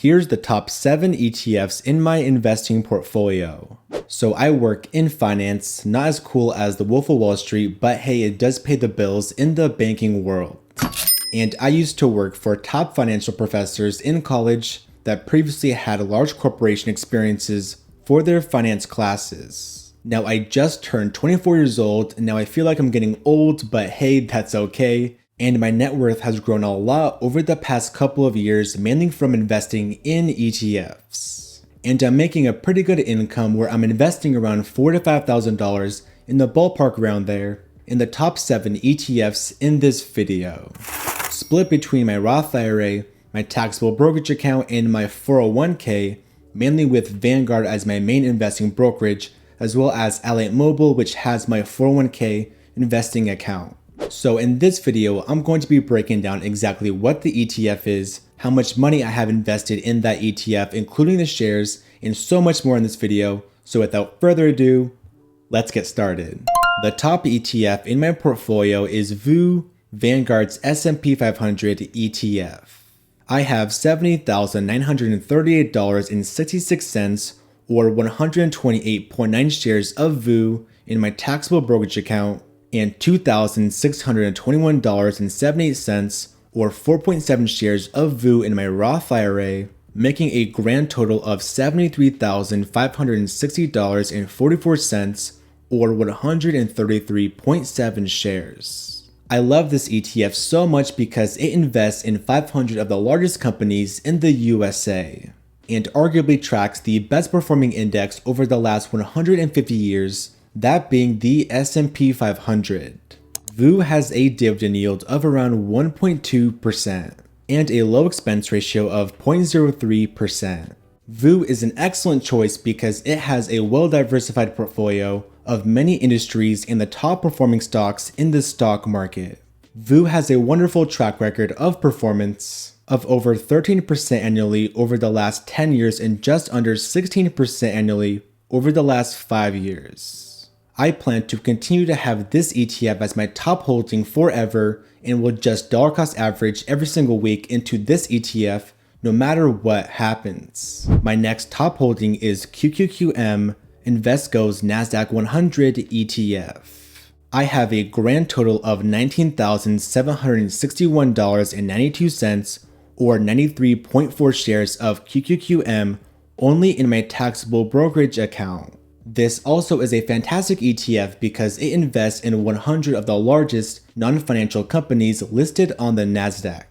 Here's the top 7 ETFs in my investing portfolio. So I work in finance, not as cool as the Wolf of Wall Street, but hey, it does pay the bills in the banking world. And I used to work for top financial professors in college that previously had large corporation experiences for their finance classes. Now I just turned 24 years old, and now I feel like I'm getting old, but hey, that's okay. And my net worth has grown a lot over the past couple of years, mainly from investing in ETFs. And I'm making a pretty good income where I'm investing around $4,000 to $5,000 in the ballpark around there in the top 7 ETFs in this video. Split between my Roth IRA, my taxable brokerage account, and my 401k, mainly with Vanguard as my main investing brokerage, as well as Alliant Mobile, which has my 401k investing account. So in this video, I'm going to be breaking down exactly what the ETF is, how much money I have invested in that ETF, including the shares, and so much more in this video. So without further ado, let's get started. The top ETF in my portfolio is VU, Vanguard's S&P 500 ETF. I have $70,938.66 or 128.9 shares of VU in my taxable brokerage account, and $2,621.78 or 4.7 shares of VU in my Roth IRA, making a grand total of $73,560.44 or 133.7 shares. I love this ETF so much because it invests in 500 of the largest companies in the USA and arguably tracks the best performing index over the last 150 years, that being the S&P 500. VU has a dividend yield of around 1.2% and a low expense ratio of 0.03%. VU is an excellent choice because it has a well-diversified portfolio of many industries and the top performing stocks in the stock market. VU has a wonderful track record of performance of over 13% annually over the last 10 years and just under 16% annually over the last 5 years. I plan to continue to have this ETF as my top holding forever and will just dollar cost average every single week into this ETF no matter what happens. My next top holding is QQQM, Invesco's NASDAQ 100 ETF. I have a grand total of $19,761.92 or 93.4 shares of QQQM only in my taxable brokerage account. This also is a fantastic ETF because it invests in 100 of the largest non-financial companies listed on the NASDAQ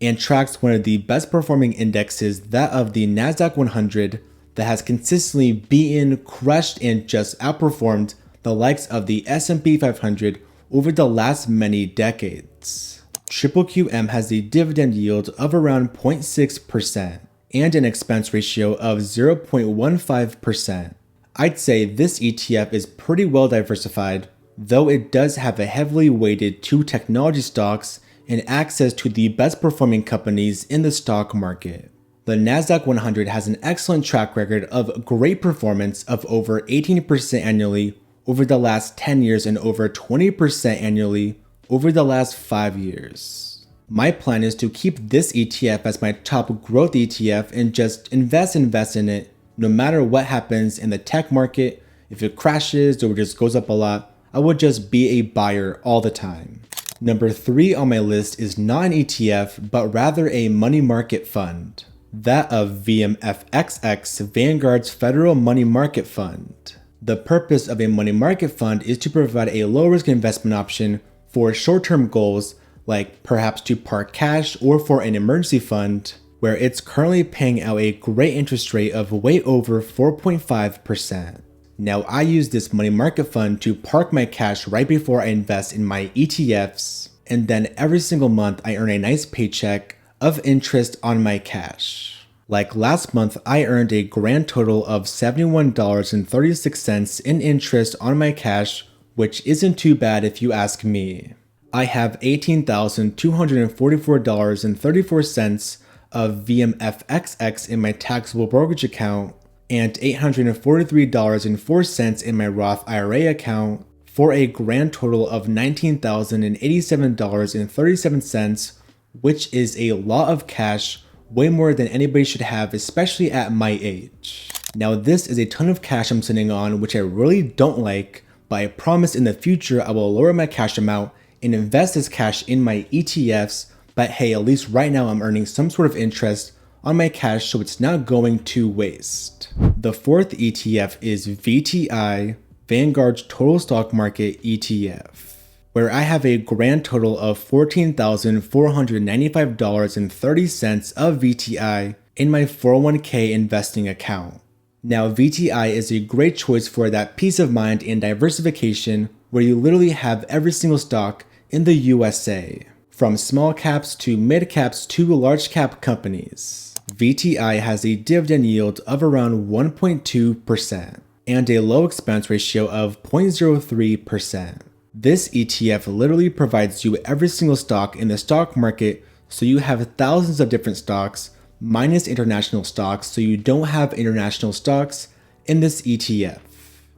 and tracks one of the best performing indexes, that of the NASDAQ 100, that has consistently beaten, crushed, and just outperformed the likes of the S&P 500 over the last many decades. QQQM has a dividend yield of around 0.6% and an expense ratio of 0.15%. I'd say this ETF is pretty well diversified, though it does have a heavily weighted to technology stocks and access to the best performing companies in the stock market. The NASDAQ 100 has an excellent track record of great performance of over 18% annually over the last 10 years and over 20% annually over the last 5 years. My plan is to keep this ETF as my top growth ETF and just invest in it no matter what happens in the tech market. If it crashes or just goes up a lot, I would just be a buyer all the time. Number 3 on my list is not an ETF, but rather a money market fund, that of VMFXX, Vanguard's Federal Money Market Fund. The purpose of a money market fund is to provide a low-risk investment option for short-term goals, like perhaps to park cash or for an emergency fund, where it's currently paying out a great interest rate of way over 4.5%. Now I use this money market fund to park my cash right before I invest in my ETFs, and then every single month I earn a nice paycheck of interest on my cash. Like last month, I earned a grand total of $71.36 in interest on my cash, which isn't too bad if you ask me. I have $18,244.34 of VMFXX in my taxable brokerage account and $843.04 in my Roth IRA account for a grand total of $19,087.37, which is a lot of cash way more than anybody should have, especially at my age. Now this is a ton of cash I'm sitting on, which I really don't like, but I promise in the future I will lower my cash amount and invest this cash in my ETFs, but hey, at least right now I'm earning some sort of interest on my cash, so it's not going to waste. The fourth ETF is VTI, Vanguard's Total Stock Market ETF, where I have a grand total of $14,495.30 of VTI in my 401k investing account. Now, VTI is a great choice for that peace of mind and diversification where you literally have every single stock in the USA, from small caps to mid caps to large cap companies. VTI has a dividend yield of around 1.2% and a low expense ratio of 0.03%. This ETF literally provides you every single stock in the stock market, so you have thousands of different stocks minus international stocks, so you don't have international stocks in this ETF.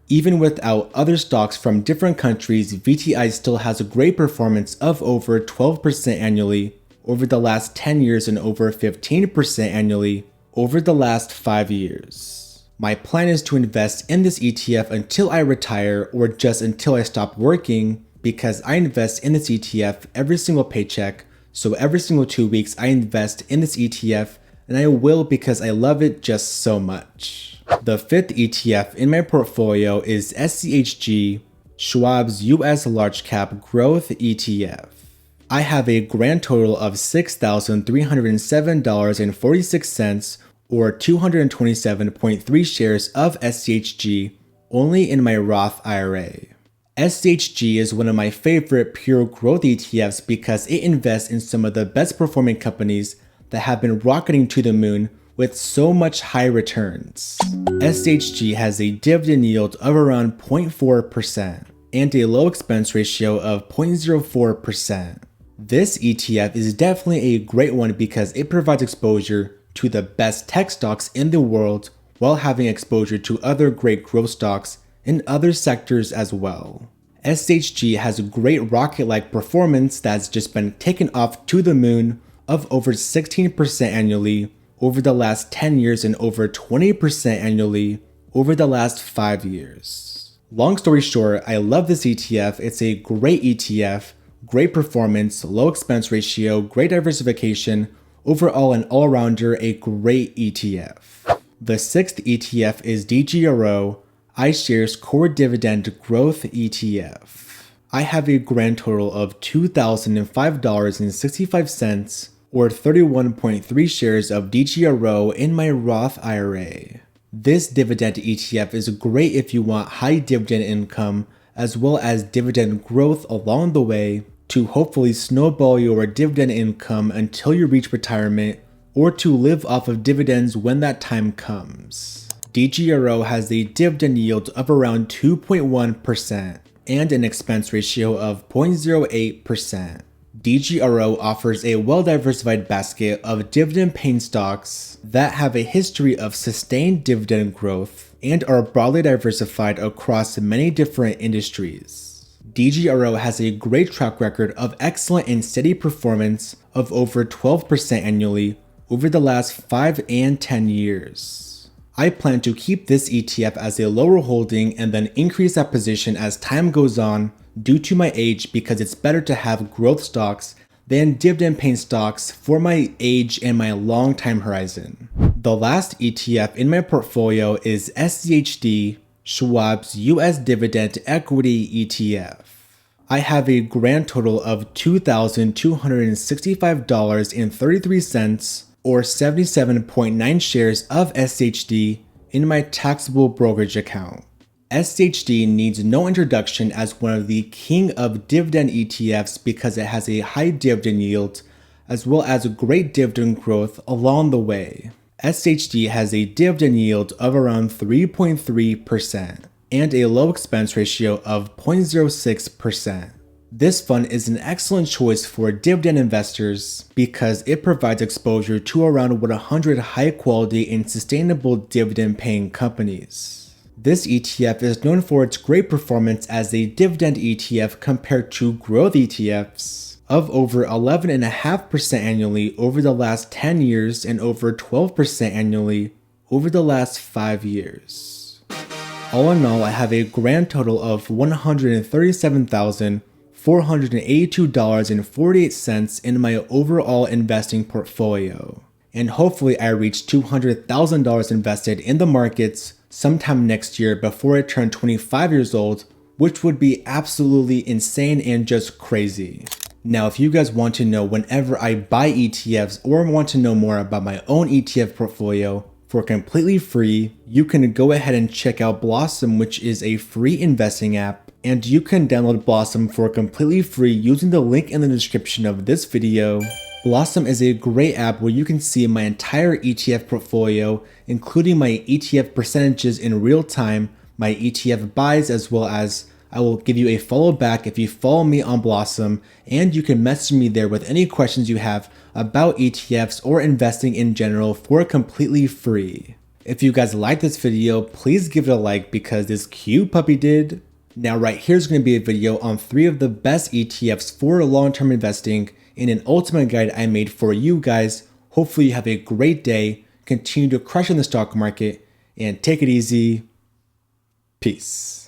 Even without other stocks from different countries, VTI still has a great performance of over 12% annually over the last 10 years and over 15% annually over the last 5 years. My plan is to invest in this ETF until I retire or just until I stop working, because I invest in this ETF every single paycheck, so every single 2 weeks I invest in this ETF, and I will because I love it just so much. The fifth ETF in my portfolio is schd, Schwab's US Large Cap Growth ETF. I have a grand total of $6,307.46 or 227.3 shares of schg only in my Roth IRA. schg is one of my favorite pure growth ETFs because it invests in some of the best performing companies that have been rocketing to the moon with so much high returns. schg has a dividend yield of around 0.4% and a low expense ratio of 0.04%. This ETF is definitely a great one because it provides exposure to the best tech stocks in the world while having exposure to other great growth stocks in other sectors as well. schg has a great rocket-like performance that's just been taken off to the moon of over 16% annually over the last 10 years and over 20% annually over the last 5 years. Long story short, I love this ETF. It's a great ETF, great performance, low expense ratio, great diversification, overall an all-rounder, a great ETF. The sixth ETF is DGRO, iShares Core Dividend Growth ETF. I have a grand total of $2,005.65 or 31.3 shares of DGRO in my Roth IRA. This dividend ETF is great if you want high dividend income as well as dividend growth along the way to hopefully snowball your dividend income until you reach retirement or to live off of dividends when that time comes. DGRO has a dividend yield of around 2.1% and an expense ratio of 0.08%. DGRO offers a well-diversified basket of dividend-paying stocks that have a history of sustained dividend growth and are broadly diversified across many different industries. DGRO has a great track record of excellent and steady performance of over 12% annually over the last 5 and 10 years. I plan to keep this ETF as a lower holding and then increase that position as time goes on due to my age, because it's better to have growth stocks than dividend-paying stocks for my age and my long time horizon. The last ETF in my portfolio is schd, Schwab's US Dividend Equity ETF. I have a grand total of $2,265.33 or 77.9 shares of schd in my taxable brokerage account. schd needs no introduction as one of the king of dividend ETFs because it has a high dividend yield as well as a great dividend growth along the way. schd has a dividend yield of around 3.3% and a low expense ratio of 0.06%. This fund is an excellent choice for dividend investors because it provides exposure to around 100 high quality and sustainable dividend paying companies. This ETF is known for its great performance as a dividend ETF compared to growth ETFs, of over 11.5% annually over the last 10 years and over 12% annually over the last 5 years. All in all, I have a grand total of $137,482.48 in my overall investing portfolio. And hopefully I reach $200,000 invested in the markets sometime next year before I turn 25 years old, which would be absolutely insane and just crazy. Now, if you guys want to know whenever I buy ETFs or want to know more about my own ETF portfolio for completely free, you can go ahead and check out Blossom, which is a free investing app, and you can download Blossom for completely free using the link in the description of this video. Blossom is a great app where you can see my entire ETF portfolio, including my ETF percentages in real time, my ETF buys, as well as I will give you a follow back if you follow me on Blossom, and you can message me there with any questions you have about ETFs or investing in general for completely free. If you guys like this video, please give it a like because this cute puppy did. Now right here's going to be a video on 3 of the best ETFs for long-term investing in an ultimate guide I made for you guys. Hopefully you have a great day, continue to crush in the stock market, and take it easy. Peace.